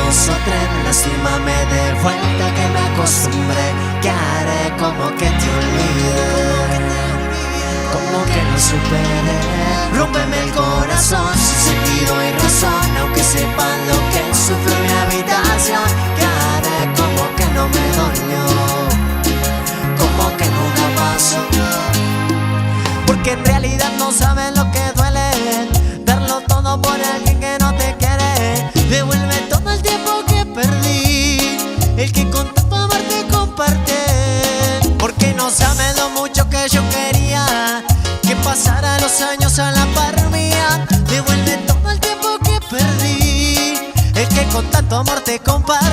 dos o tres, lastímame de vuelta que me acostumbré. ¿Qué haré? Como que te olvidé, como que no superé. Rómpeme el corazón sin sentido y razón, aunque sepan lo que sufre mi habitación. ¿Qué haré? Como que no me dolió, como que nunca pasó. Porque en realidad no sabes lo que duele, darlo todo por alguien que no te quiere. Devuelve todo el tiempo que perdí, el que con tanto amor te compartí. Porque no sabes lo mucho que yo quería que pasara los años a la par mía. Devuelve todo el tiempo que perdí, el que con tanto amor te compartí.